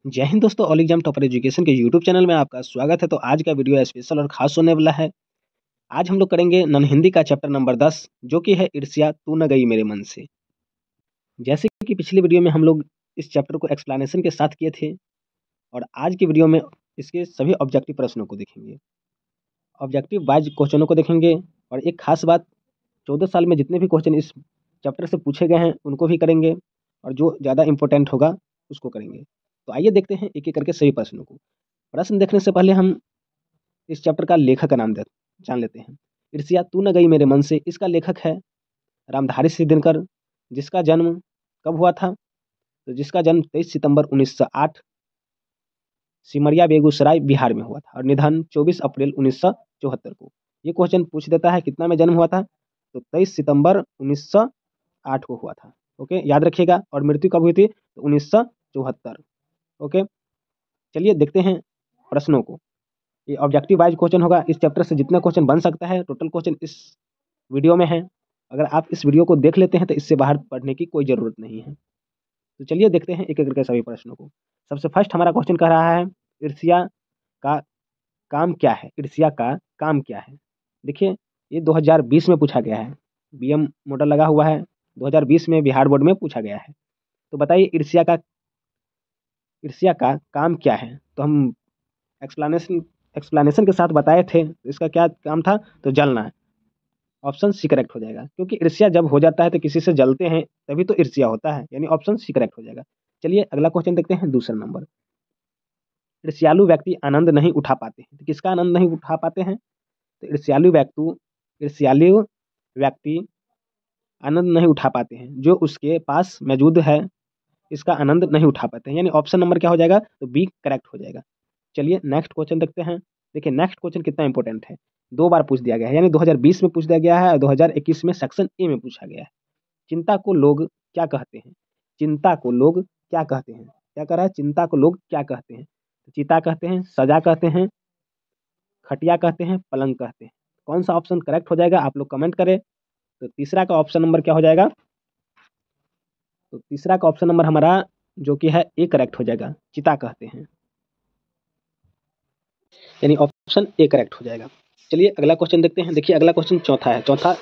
जय हिंद दोस्तों, all exam topper education के यूट्यूब चैनल में आपका स्वागत है। तो आज का वीडियो स्पेशल और खास होने वाला है। आज हम लोग करेंगे नन हिंदी का चैप्टर नंबर 10 जो कि है ईर्ष्या तू न गई मेरे मन से। जैसे कि पिछली वीडियो में हम लोग इस चैप्टर को एक्सप्लेनेशन के साथ किए थे और आज की वीडियो में इसके सभी ऑब्जेक्टिव प्रश्नों को देखेंगे, ऑब्जेक्टिव वाइज क्वेश्चनों को देखेंगे। और एक खास बात, 14 साल में जितने भी क्वेश्चन इस चैप्टर से पूछे गए हैं उनको भी करेंगे और जो ज़्यादा इंपॉर्टेंट होगा उसको करेंगे। तो आइए देखते हैं एक एक करके सभी प्रश्नों को। प्रश्न देखने से पहले हम इस चैप्टर का लेखक का नाम जान लेते हैं। ईर्ष्या तू न गई मेरे मन से, इसका लेखक है रामधारी सिंह दिनकर, जिसका जन्म कब हुआ था? तो जिसका जन्म 23 सितंबर 1908 सिमरिया बेगूसराय बिहार में हुआ था और निधन 24 अप्रैल 1974 को। ये क्वेश्चन पूछ देता है कितना में जन्म हुआ था, तो 23 सितंबर 1908 को हुआ था। ओके, याद रखिएगा। और मृत्यु कब हुई थी? तो 1974। ओके, चलिए देखते हैं प्रश्नों को। ये ऑब्जेक्टिव वाइज क्वेश्चन होगा। इस चैप्टर से जितना क्वेश्चन बन सकता है, टोटल क्वेश्चन इस वीडियो में है। अगर आप इस वीडियो को देख लेते हैं तो इससे बाहर पढ़ने की कोई ज़रूरत नहीं है। तो चलिए देखते हैं एक एक करके सभी प्रश्नों को। सबसे फर्स्ट हमारा क्वेश्चन कह रहा है ईर्ष्या का काम क्या है? ईर्ष्या का काम क्या है? देखिए, ये 2020 में पूछा गया है। बीएम मॉडल लगा हुआ है, 2020 में बिहार बोर्ड में पूछा गया है। तो बताइए ईर्ष्या का काम क्या है? तो हम एक्सप्लेनेशन के साथ बताए थे। इसका क्या काम था? तो जलना है। ऑप्शन सी करेक्ट हो जाएगा, क्योंकि ईर्ष्या जब हो जाता है तो किसी से जलते हैं तभी तो ईर्ष्या होता है, यानी ऑप्शन सी करेक्ट हो जाएगा। चलिए अगला क्वेश्चन देखते हैं, दूसरा नंबर। ईर्ष्यालु व्यक्ति आनंद नहीं उठा पाते हैं। तो किसका आनंद नहीं उठा पाते हैं? तो ईर्ष्यालु व्यक्ति आनंद नहीं उठा पाते हैं जो उसके पास मौजूद है, इसका आनंद नहीं उठा पाते हैं, यानी ऑप्शन नंबर क्या हो जाएगा? तो बी करेक्ट हो जाएगा। चलिए नेक्स्ट क्वेश्चन देखते हैं। देखिए नेक्स्ट क्वेश्चन कितना इंपॉर्टेंट है, 2 बार पूछ दिया गया है, यानी 2020 में पूछ दिया गया है और 2021 में सेक्शन ए में पूछा गया है। चिंता को लोग क्या कहते हैं? चिंता को लोग क्या कहते हैं? क्या कह रहा है? चिंता को लोग क्या कहते हैं? तो चिता कहते हैं, सजा कहते हैं, खटिया कहते हैं, पलंग कहते हैं। कौन सा ऑप्शन करेक्ट हो जाएगा आप लोग कमेंट करें। तो तीसरा का ऑप्शन नंबर क्या हो जाएगा? तो तीसरा का ऑप्शन नंबर हमारा जो कि है ए करेक्ट हो जाएगा, चिता कहते हैं, यानी ऑप्शन ए करेक्ट हो जाएगा। चलिए अगला क्वेश्चन देखते हैं। देखिए अगला क्वेश्चन चौथा है। चौथा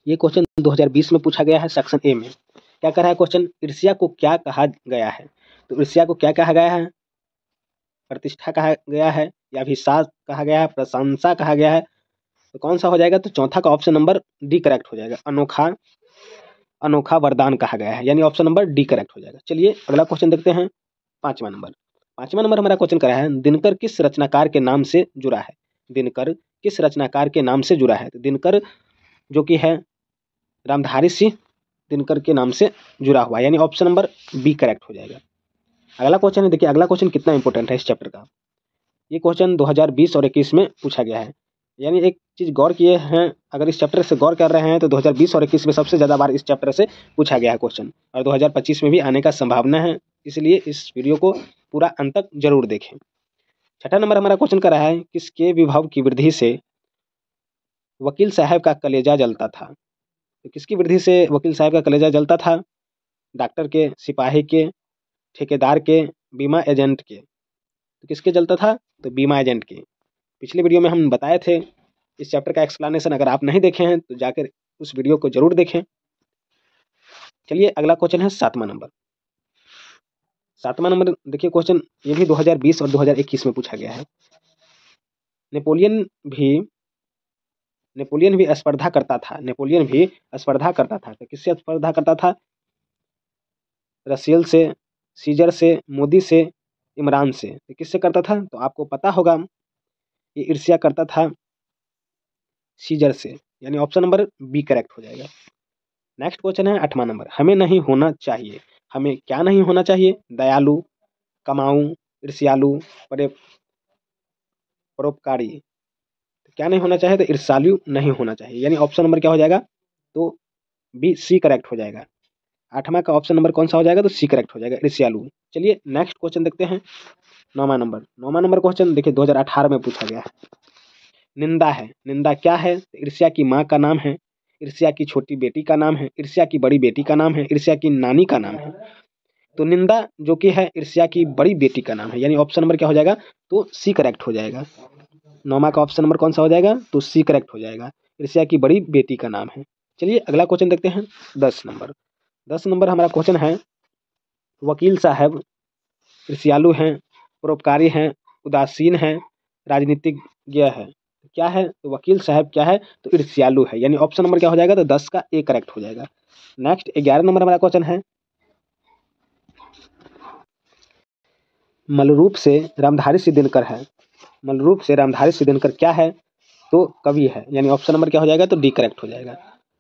ये क्वेश्चन 2020 में पूछा गया है सेक्शन ए में। क्या कह रहा है क्वेश्चन? ईर्ष्या को क्या कहा गया है? तो ईर्ष्या को क्या कहा गया है? प्रतिष्ठा कहा गया है, या अभिशाप कहा गया है, प्रशंसा कहा गया है? तो कौन सा हो जाएगा? तो चौथा का ऑप्शन नंबर डी करेक्ट हो जाएगा, अनोखा वरदान कहा गया है, यानी ऑप्शन नंबर डी करेक्ट हो जाएगा। चलिए अगला क्वेश्चन देखते हैं, पांचवा नंबर हमारा क्वेश्चन करा है दिनकर किस रचनाकार के नाम से जुड़ा है? दिनकर किस रचनाकार के नाम से जुड़ा है? तो दिनकर जो कि है रामधारी सिंह दिनकर के नाम से जुड़ा हुआ है, यानी ऑप्शन नंबर बी करेक्ट हो जाएगा। अगला क्वेश्चन है। देखिए अगला क्वेश्चन कितना इंपॉर्टेंट है इस चैप्टर का। ये क्वेश्चन 2020 और 21 में पूछा गया है, यानी एक चीज़ गौर किए हैं, अगर इस चैप्टर से गौर कर रहे हैं तो 2020 और 21 में सबसे ज़्यादा बार इस चैप्टर से पूछा गया है क्वेश्चन, और 2025 में भी आने का संभावना है, इसलिए इस वीडियो को पूरा अंत तक जरूर देखें। छठा नंबर हमारा क्वेश्चन कर रहा है किसके विभव की वृद्धि से वकील साहब का कलेजा जलता था? तो किसकी वृद्धि से वकील साहब का कलेजा जलता था? डॉक्टर के, सिपाही के, ठेकेदार के, बीमा एजेंट के? तो किसके जलता था? तो बीमा एजेंट के। पिछले वीडियो में हम बताए थे इस चैप्टर का एक्सप्लेनेशन, अगर आप नहीं देखे हैं तो जाकर उस वीडियो को जरूर देखें। चलिए अगला क्वेश्चन है सातवां नंबर। देखिए क्वेश्चन ये भी 2020 और 2021 में पूछा गया है। नेपोलियन भी स्पर्धा करता था। तो किससे स्पर्धा करता था? रशियल से, सीजर से, मोदी से, इमरान से? तो किससे करता था? तो आपको पता होगा ये ईर्ष्या करता था सीजर से, यानी ऑप्शन नंबर बी करेक्ट हो जाएगा। नेक्स्ट क्वेश्चन है 8वां नंबर। हमें नहीं होना चाहिए। हमें क्या नहीं होना चाहिए? दयालु, कमाऊ, ईर्ष्यालु, परोपकारी? तो क्या नहीं होना चाहिए? तो ईर्ष्यालु नहीं होना चाहिए, यानी ऑप्शन नंबर क्या हो जाएगा? तो बी सी करेक्ट हो जाएगा। 8वां का ऑप्शन नंबर कौन सा हो जाएगा? तो सी करेक्ट हो जाएगा, ईर्ष्यालु। चलिए नेक्स्ट क्वेश्चन देखते हैं, 9वां नंबर क्वेश्चन देखिए 2018 में पूछा गया है। निंदा है। निंदा क्या है? तो ईर्ष्या की माँ का नाम है, ईर्ष्या की छोटी बेटी का नाम है, ईर्ष्या की बड़ी बेटी का नाम है, ईर्ष्या की नानी का नाम है? तो निंदा जो कि है ईर्ष्या की बड़ी बेटी का नाम है, यानी ऑप्शन नंबर क्या हो जाएगा, तो सी करेक्ट हो जाएगा। 9वां का ऑप्शन नंबर कौन सा हो जाएगा, तो सी करेक्ट हो जाएगा। ईर्ष्या की बड़ी बेटी का नाम है। चलिए अगला क्वेश्चन देखते हैं 10 नंबर। 10 नंबर हमारा क्वेश्चन है, वकील साहब ईर्ष्यालु हैं, परोपकारी हैं, उदासीन हैं, राजनीतिज्ञ है। क्या है, तो वकील साहब क्या है, तो ईर्ष्यालु है, यानी ऑप्शन नंबर क्या हो जाएगा, तो 10 का ए करेक्ट हो जाएगा। नेक्स्ट 11 नंबर हमारा क्वेश्चन है, मलरूप से रामधारी सिंह दिनकर है। मलरूप से रामधारी सिंह दिनकर क्या है, तो कवि है, यानी ऑप्शन नंबर क्या हो जाएगा, तो डी करेक्ट हो जाएगा।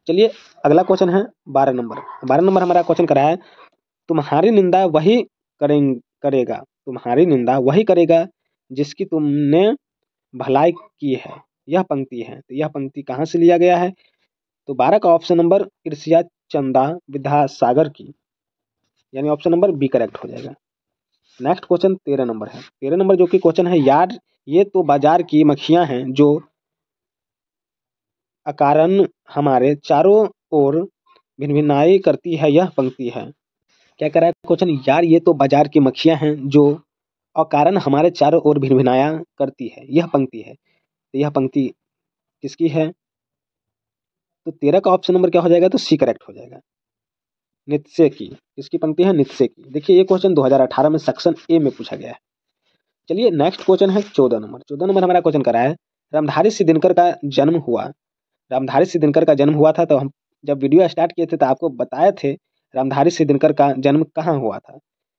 चलिए अगला क्वेश्चन है 12 नंबर। 12 नंबर हमारा क्वेश्चन करा है, तुम्हारी निंदा वही करेगा, तुम्हारी निंदा वही करेगा जिसकी तुमने भलाई की है। यह पंक्ति है, तो यह पंक्ति कहाँ से लिया गया है, तो 12 का ऑप्शन नंबर ईर्ष्या चंदा विद्यासागर की, यानी ऑप्शन नंबर बी करेक्ट हो जाएगा। नेक्स्ट क्वेश्चन 13 नंबर है। 13 नंबर जो कि क्वेश्चन है, यार ये तो बाजार की मक्खियां हैं जो अकारण हमारे चारों ओर भिनभिनाई करती है, यह पंक्ति है। क्या कह रहा है क्वेश्चन, यार ये तो बाजार की मक्खियां हैं जो अकारण हमारे चारों ओर भिनभिनाया करती है, यह पंक्ति है। तो यह पंक्ति किसकी है, तो 13 का ऑप्शन नंबर क्या हो जाएगा, तो सी करेक्ट हो जाएगा। नित्स्य की, किसकी पंक्ति है, नित्स्य की। देखिए ये क्वेश्चन 2018 में सेक्शन ए में पूछा गया है। चलिए नेक्स्ट क्वेश्चन है 14 नंबर। 14 नंबर हमारा क्वेश्चन करा है, रामधारी सिंह दिनकर का जन्म हुआ। रामधारी सिंह दिनकर का जन्म हुआ था, तो हम जब वीडियो स्टार्ट किए थे तो आपको बताए थे रामधारी सिंह दिनकर का जन्म कहाँ हुआ था,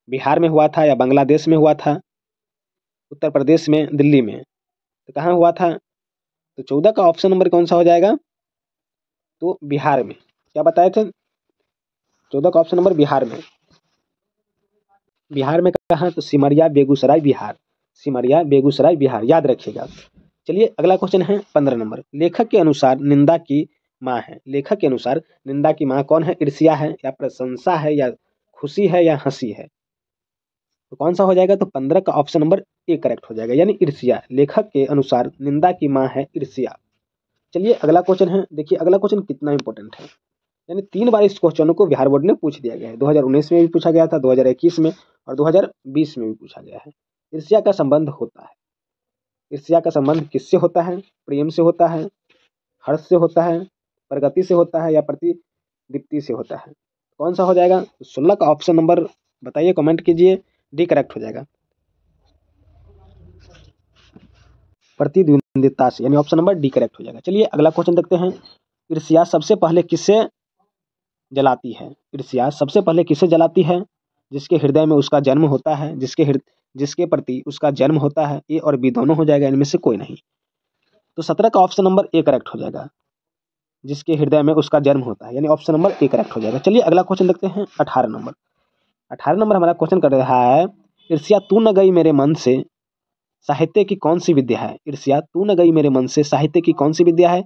बिहार में हुआ था या बांग्लादेश में हुआ था, उत्तर प्रदेश में, दिल्ली में, तो कहाँ हुआ था, तो 14 का ऑप्शन नंबर कौन सा हो जाएगा, तो बिहार में। क्या बताए थे, 14 का ऑप्शन नंबर बिहार में। बिहार में कहाँ, तो सिमरिया बेगूसराय बिहार, सिमरिया बेगूसराय बिहार, याद रखिएगा। चलिए अगला क्वेश्चन है 15 नंबर। लेखक के अनुसार निंदा की माँ है। लेखक के अनुसार निंदा की माँ कौन है, ईर्ष्या है या प्रशंसा है या खुशी है या हंसी है, तो कौन सा हो जाएगा, तो 15 का ऑप्शन नंबर ए करेक्ट हो जाएगा, यानी ईर्ष्या। लेखक के अनुसार निंदा की माँ है ईर्ष्या। चलिए अगला क्वेश्चन है, देखिए अगला क्वेश्चन कितना इंपॉर्टेंट है, यानी 3 बार इस क्वेश्चनों को बिहार बोर्ड ने पूछ दिया गया है। 2019 में भी पूछा गया था, 2021 में और 2020 में भी पूछा गया है। ईर्ष्या का संबंध होता है, ईर्ष्या का संबंध किससे होता है, प्रेम से होता है, हर्ष से होता है, प्रगति से होता है या प्रतिदीप्ति से होता है, कौन सा हो जाएगा, तो 16 का ऑप्शन नंबर बताइए, कमेंट कीजिए, डी करेक्ट हो जाएगा, प्रतिद्वंदिता से, यानी ऑप्शन नंबर डी करेक्ट हो जाएगा। चलिए अगला क्वेश्चन देखते हैं, ईर्ष्या सबसे पहले किससे जलाती है। ईर्ष्या सबसे पहले किसे जलाती है, जिसके हृदय में उसका जन्म होता है, जिसके प्रति उसका जन्म होता है, ए और बी दोनों हो जाएगा, इनमें से कोई नहीं। तो 17 का ऑप्शन नंबर ए करेक्ट हो जाएगा, जिसके हृदय में उसका जन्म होता है, यानी ऑप्शन नंबर ए करेक्ट हो जाएगा। चलिए अगला क्वेश्चन देखते हैं 18 नंबर। 18 नंबर हमारा क्वेश्चन कर रहा है, ईर्ष्या तू न गई मेरे मन से साहित्य की कौन सी विद्या है। ईर्ष्या तू न गई मेरे मन से साहित्य की कौन सी विद्या है,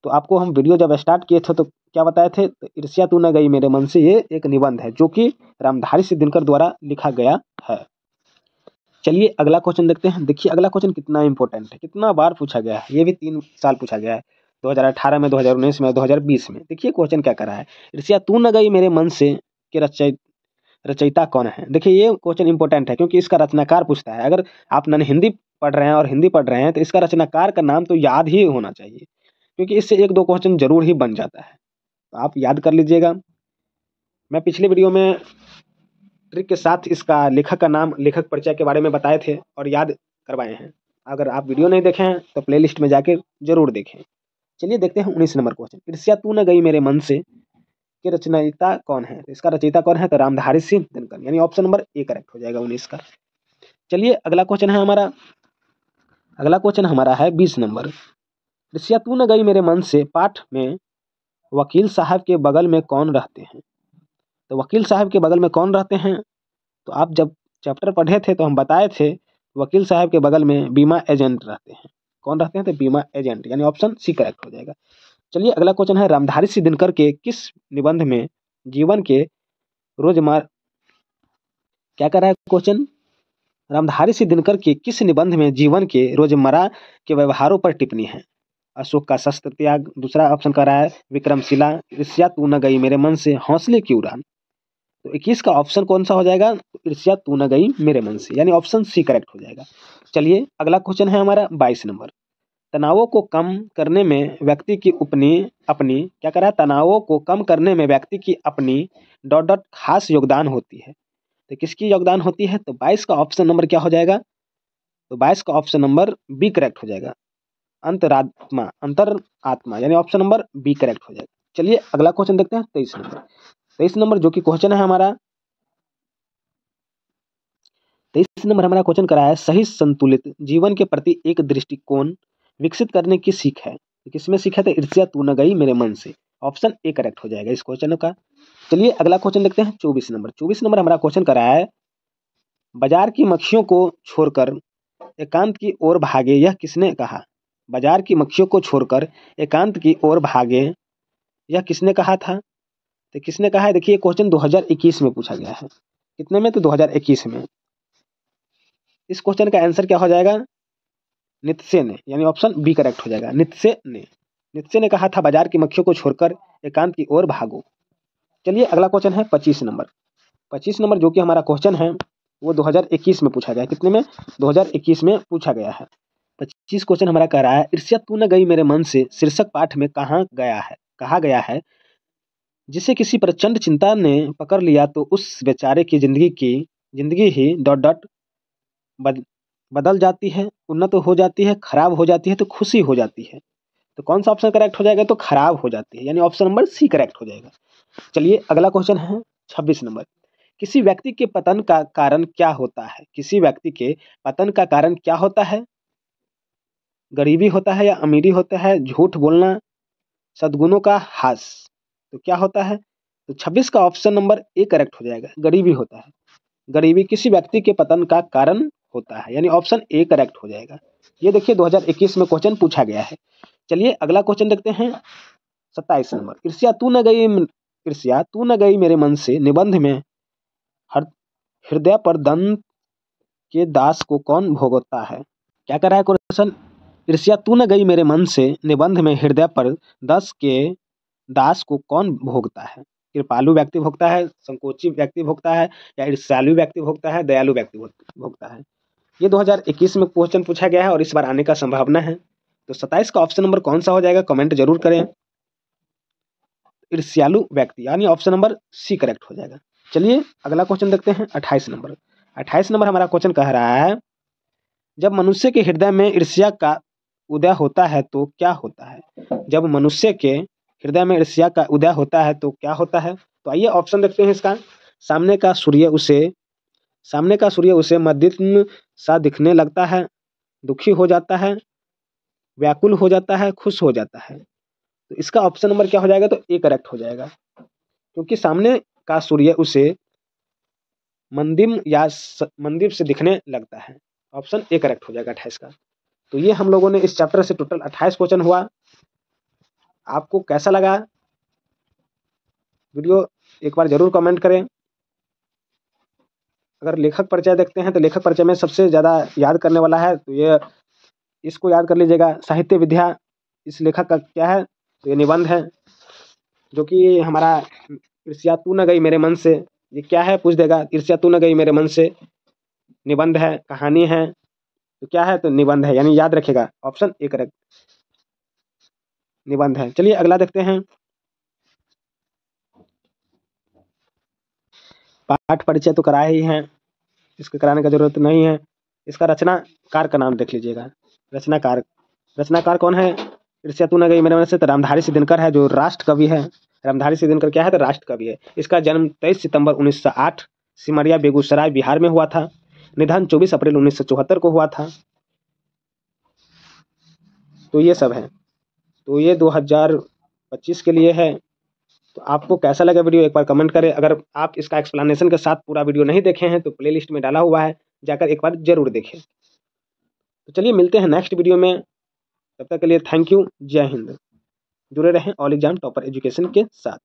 तो आपको हम वीडियो जब स्टार्ट किए थे तो क्या बताए थे, तो ईर्ष्या तू न गई मेरे मन से, ये एक निबंध है जो कि रामधारी सिंह दिनकर द्वारा लिखा गया है। चलिए अगला क्वेश्चन देखते हैं। देखिए अगला क्वेश्चन कितना इंपॉर्टेंट है, कितना बार पूछा गया है, ये भी 3 साल पूछा गया है, 2018 में, 2019 में, 2020 में। देखिए क्वेश्चन क्या कर रहा है, ईर्ष्या तू न गई मेरे मन से के रचयिता कौन है। देखिए ये क्वेश्चन इंपॉर्टेंट है क्योंकि इसका रचनाकार पूछता है। अगर आप नन हिंदी पढ़ रहे हैं और हिंदी पढ़ रहे हैं तो इसका रचनाकार का नाम तो याद ही होना चाहिए, क्योंकि इससे 1-2 क्वेश्चन जरूर ही बन जाता है, तो आप याद कर लीजिएगा। मैं पिछले वीडियो में ट्रिक के साथ इसका लेखक का नाम, लेखक परिचय के बारे में बताए थे और याद करवाए हैं। अगर आप वीडियो नहीं देखे हैं तो प्लेलिस्ट में जाके जरूर देखें। चलिए देखते हैं 19 नंबर क्वेश्चन, ईर्ष्या तू न गई मेरे मन से के रचयिता कौन है। इसका रचयिता कौन है, तो रामधारी सिंह दिनकर, यानी ऑप्शन नंबर ए करेक्ट हो जाएगा 19 का। चलिए अगला क्वेश्चन है हमारा, अगला क्वेश्चन हमारा है 20 नंबर। ईर्ष्या तू न गई मेरे मन से पाठ में वकील साहब के बगल में कौन रहते हैं। तो वकील साहब के बगल में कौन रहते हैं, तो आप जब चैप्टर पढ़े थे तो हम बताए थे वकील साहब के बगल में बीमा एजेंट रहते हैं। कौन रहते हैं, तो बीमा एजेंट, यानी ऑप्शन सी करेक्ट हो जाएगा। चलिए अगला क्वेश्चन है, रामधारी सिंह दिनकर के किस निबंध में जीवन के रोजमर्रा, क्या कर रहा है क्वेश्चन, रामधारी सिंह दिनकर के किस निबंध में जीवन के रोजमर्रा के व्यवहारों पर टिप्पणी है। अशोक का शस्त्र त्याग, दूसरा ऑप्शन कर रहा है विक्रमशिला, ईर्ष्या तू न गई मेरे मन से, हौसले की उड़ान। तो 21 का ऑप्शन कौन सा हो जाएगा? तो ईर्ष्या तू न गई मेरे मन से, यानी ऑप्शन सी करेक्ट हो जाएगा। चलिए अगला क्वेश्चन है हमारा 22 नंबर। तनावों को कम करने में व्यक्ति की अपनी अपनी क्या करा? तनावों को कम करने में व्यक्ति की अपनी डॉट डॉट खास योगदान होती है। तो किसकी योगदान होती है? तो 22 का ऑप्शन नंबर क्या हो जाएगा? तो 22 का ऑप्शन नंबर बी करेक्ट हो जाएगा। अंतर आत्मा, यानी ऑप्शन नंबर बी करेक्ट हो जाएगा। चलिए अगला क्वेश्चन देखते हैं 23 नंबर। 23 नंबर जो कि क्वेश्चन है हमारा, 23 नंबर हमारा क्वेश्चन करा है, सही संतुलित जीवन के प्रति एक दृष्टिकोण विकसित करने की सीख है। किसमें सीख है? तो ईर्ष्या तू न गई मेरे मन से, ऑप्शन ए करेक्ट हो जाएगा इस क्वेश्चन का। चलिए अगला क्वेश्चन देखते हैं 24 नंबर। 24 नंबर हमारा क्वेश्चन करा है, बाजार की मक्खियों को छोड़कर एकांत की ओर भागे, यह किसने कहा? बाजार की मक्खियों को छोड़कर एकांत की ओर भागे, यह किसने कहा था? तो किसने कहा है? देखिए क्वेश्चन 2021 में पूछा गया है। कितने में? तो 2021 में। इस क्वेश्चन का आंसर क्या हो जाएगा? नित्से ने, यानी ऑप्शन बी करेक्ट हो जाएगा। नित्से ने कहा था बाजार की मक्खियों को छोड़कर एकांत की ओर भागो। चलिए अगला क्वेश्चन है 25 नंबर। 25 नंबर जो कि हमारा क्वेश्चन है वो 2021 में पूछा गया है। कितने में? 2021 में पूछा गया है। 25 क्वेश्चन हमारा कह रहा है, ईर्ष्या तू न गई मेरे मन से शीर्षक पाठ में कहा गया है जिसे किसी प्रचंड चिंता ने पकड़ लिया तो उस बेचारे की जिंदगी ही डॉट डॉट बदल जाती है, उन्नत हो जाती है, खराब हो जाती है, तो खुशी हो जाती है। तो कौन सा ऑप्शन करेक्ट हो जाएगा? तो खराब हो जाती है, यानी ऑप्शन नंबर सी करेक्ट हो जाएगा। चलिए अगला क्वेश्चन है 26 नंबर। किसी व्यक्ति के पतन का कारण क्या होता है? किसी व्यक्ति के पतन का कारण क्या होता है? गरीबी होता है या अमीरी होता है, झूठ बोलना, सद्गुणों का हास? तो क्या होता है? तो 26 का ऑप्शन नंबर ए करेक्ट हो जाएगा, गरीबी होता है। गरीबी किसी व्यक्ति के पतन का कारण होता है, यानी ऑप्शन ए करेक्ट हो जाएगा। ये देखिए 2021 में क्वेश्चन पूछा गया है। चलिए अगला क्वेश्चन देखते हैं 27 नंबर। ईर्ष्या तू न गई मेरे मन से निबंध में हृदय पर दंत के दास को कौन भोगता है? क्या कर रहा है क्वेश्चन? ईर्ष्या तू न गई मेरे मन से निबंध में हृदय पर दस के दास को कौन भोगता है? कृपालु व्यक्ति भोगता है, संकोची व्यक्ति भोगता है, या ईर्ष्यालु व्यक्ति भोगता है, दयालु व्यक्ति भोगता है? ये 2021 में क्वेश्चन पूछा गया है और इस बार आने का संभावना है। तो 27 का ऑप्शन नंबर कौन सा हो जाएगा? कमेंट जरूर करें। ईर्ष्यालु व्यक्ति, यानी ऑप्शन नंबर सी करेक्ट हो जाएगा। चलिए अगला क्वेश्चन देखते हैं 28 नंबर। 28 नंबर हमारा क्वेश्चन कह रहा है, जब मनुष्य के हृदय में ईर्ष्या का उदय होता है तो क्या होता है? जब मनुष्य के हृदय में ईर्ष्या का उदय होता है तो क्या होता है? तो आइए ऑप्शन देखते हैं इसका। सामने का सूर्य उसे मद्यम सा दिखने लगता है, दुखी हो जाता है, व्याकुल हो जाता है, खुश हो जाता है। तो इसका ऑप्शन नंबर क्या हो जाएगा? तो ए करेक्ट हो जाएगा, क्योंकि सामने का सूर्य उसे मंदिर से दिखने लगता है। ऑप्शन ए करेक्ट हो जाएगा 28 का। तो ये हम लोगों ने इस चैप्टर से टोटल 28 क्वेश्चन हुआ। आपको कैसा लगा वीडियो? एक बार जरूर कमेंट करें। अगर लेखक परिचय देखते हैं तो लेखक परिचय में सबसे ज़्यादा याद करने वाला है तो ये इसको याद कर लीजिएगा, साहित्य विद्या। इस लेखक का क्या है? तो ये निबंध है, जो कि हमारा ईर्ष्या तू न गई मेरे मन से, ये क्या है पूछ देगा। ईर्ष्या तू न गई मेरे मन से निबंध है, कहानी है, तो क्या है? तो निबंध है, यानी याद रखेगा, ऑप्शन ए करेक्ट निबंध है। चलिए अगला देखते हैं। पाठ परिचय तो कराया ही है, इसके कराने का जरूरत नहीं है। इसका रचनाकार का नाम देख लीजिएगा। रचनाकार कौन है? ईर्ष्या तू न गई मेरे मन से तो रामधारी सिद्धिनकर है, जो राष्ट्र कवि है। रामधारी सिद्धिनकर क्या है? तो राष्ट्र कवि है। इसका जन्म 23 सितंबर 1908 सिमरिया बेगूसराय बिहार में हुआ था। निधन 24 अप्रैल 1974 को हुआ था। तो ये सब है। तो ये 2025 के लिए है। तो आपको कैसा लगा वीडियो एक बार कमेंट करें। अगर आप इसका एक्सप्लेनेशन के साथ पूरा वीडियो नहीं देखे हैं तो प्लेलिस्ट में डाला हुआ है, जाकर एक बार जरूर देखें। तो चलिए मिलते हैं नेक्स्ट वीडियो में, तब तक के लिए थैंक यू, जय हिंद। जुड़े रहें ऑल एग्जाम टॉपर एजुकेशन के साथ।